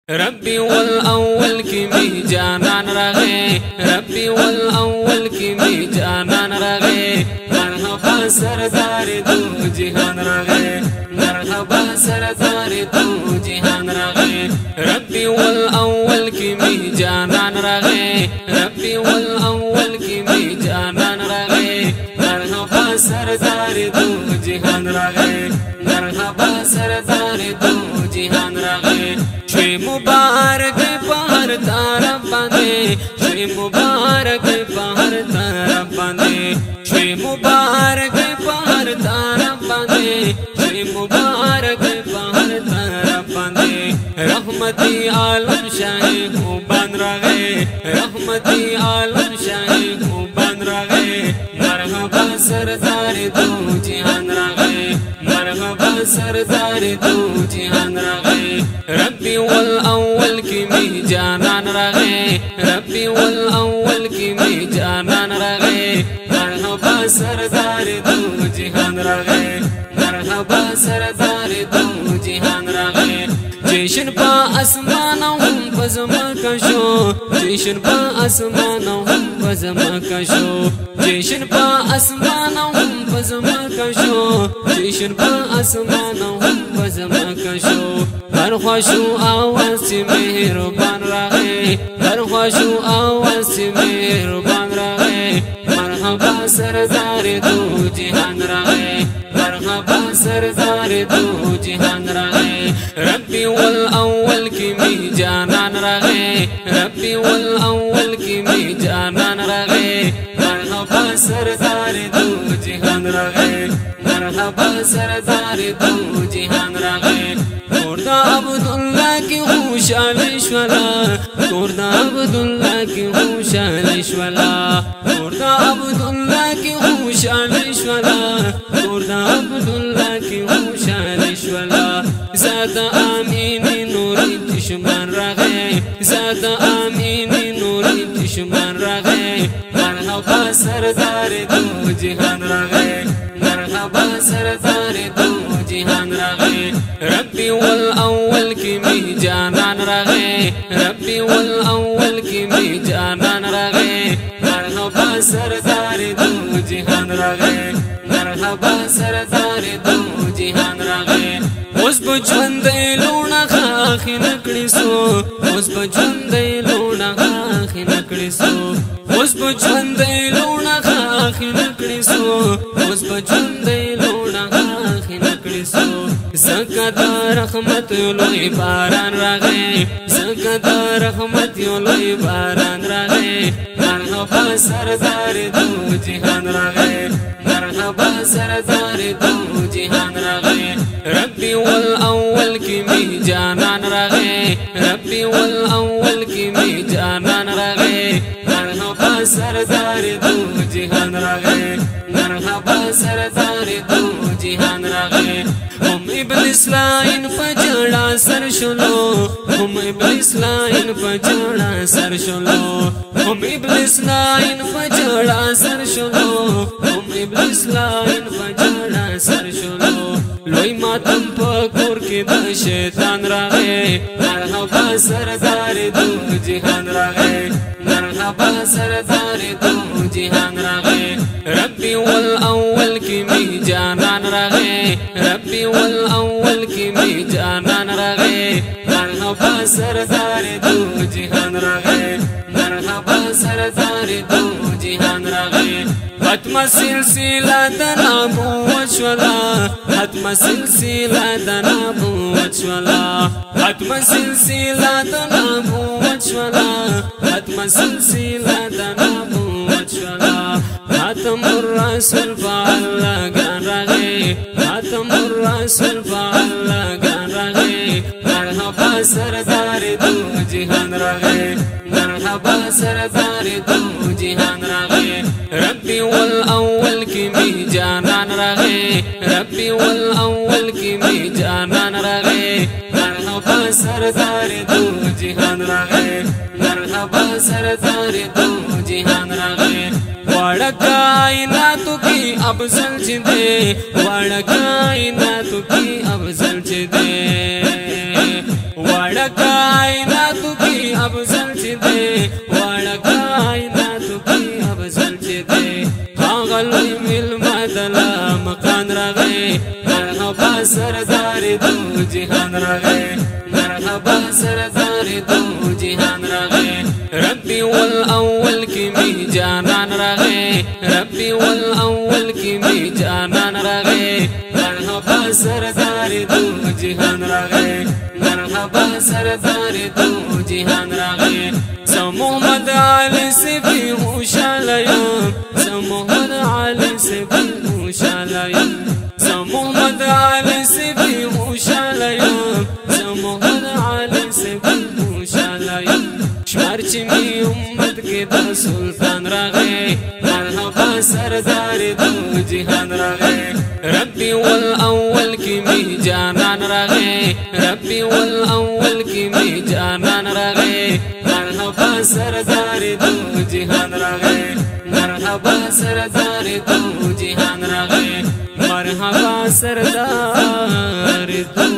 ربي والأول كمي جانان رغي ربي والأول كمي جانان رغي مرحبا سردار دو جهان رغي مرحبا سردار دو جهان رغي ربي والأول كمي جانان رغي ربي والأول كمي جانان رغي مرحبا سردار دو جهان رغي مرحبا سردار دو جهان رغي شوي مبارك پہر تارا باندے شوي مبارک پہر تارا باندے شوي مبارک پہر تارا باندے شوي مبارک پہر تارا باندے رحمتی عالم شاہی کو بان رغے رحمتی عالم شاہی کو بان رغے مرحبا سردار دو جہان رغے مرحبا سردار دو جہان رغے ربي والأول كمي جانان رغي ربي والأول كمي جانان رغي مرحبا سردار دو جهان رغي مرحبا سردار دو جهان رغي جيشن با اسمانهم بزمكشو جيشن با اسمانهم بزمكشو جيشن با اسمانهم بزمكشو جيشن با اسمانهم بزمكشو هر خوشو آواز مهربان رغي هر خوشو آواز مهربان رغي مرحبا سردار دو جهان رغي مرحبا سردار دو جهان رغي ربي والأول كمي جانان رغي ربي والأول كمي جانان رغي مرحبا سردار دو جهان رغي مرحبا سردار دو جهان رغي توردا عبدالله کی خوشحال شولا توردا عبدالله کی خوشحال شولا توردا عبدالله کی خوشحال شولا توردا عبدالله کی خوشحال شولا زاد آمین نوری چشمان رغی زاد آمین نوری چشمان رغی مرحبا سردار دو جهان رغی مرحبا سردار دو جهان رغي ربي والأول كمي جانان رغي ربي والأول كمي جانان رغي مرحبا سردار دو جهان رغي مرحبا سردار دو جهان رغي اوس بجوند لونا خاخ نکړی سو اوس بجوند لونا خاخ نکړی سو اوس بجوند لونا خاخ نکړی سو اوس بجوند لونا خاخ نکړی سو زکات رحمت لوی باران راغی زکات رحمت لوی باران راغی مرحبا سردار دو جهان راغی مرحبا سردار دو جهان راغی ربي والأول كمي جانان رغي ربي والأول كمي جانان رغي مرحبا سردار دو جهان رغي مرحبا سردار دو جهان رغي هم ابلیس لاین پجڑا سر شلو هم ابلیس لاین پجڑا سر شلو هم ابلیس لاین پجڑا سر شلو هم ابلیس لاین پجڑا سر شلو لوی ماتم پکور کی د شیطان راغی مرحبا سردار دو جهان راغی مرحبا سردار دو جهان راغی ربي والأول كمي جانان رغي ربي والأول كمي جانان رغي مرحبا سردار دو جهان رغي مرحبا سردار دو جهان رغي ختم سلسلة نبوت شولا ختم سلسلة نبوت شولا ختم سلسلة نبوت شولا ختم سلسلة نبوت شولا ختم الرسول فعلا كان رغي ختم الرسول فعلا كان رغي مرحبا سردار دو جهان رغي مرحبا سردار دو جهان رغي ربي والأول كمي جانان رغي ربي والأول كمي جانان رغي مرحبا سردار دو جهان راغے مرحبا سردار دو جهان راغے واڑا کائناتو کی افضل چھ دے واڑا کائناتو کی افضل چھ دے واڑا کائناتو کی افضل چھ دے واڑا کائناتو کی افضل چھ دے غلوی مل مدلا مکان راغے مرحبا سردار دو جهان راغے مرحبا سردار دو جهان راغے ربی والاول کی می جانان راغے ربی والاول کی می جانان راغے مرحبا سردار دو جهان راغے مرحبا سردار دو جهان راغے محمد علی سے بھی خوشالیاں محمد علی سے بھی خوشالیاں محمد علی سے بھی خوشالیاں محمد علی سے بھی خوشالیاں شمار چمی امت کے دا سلطان راغے مرحبا سردار دو جهان راغے ربی والاول کی می جانان راغے ربی والاول کی می جانان راغے مرحبا سردار دو جهان راغے مرحبا سردار دو جهان راغے مرحبا سردار دو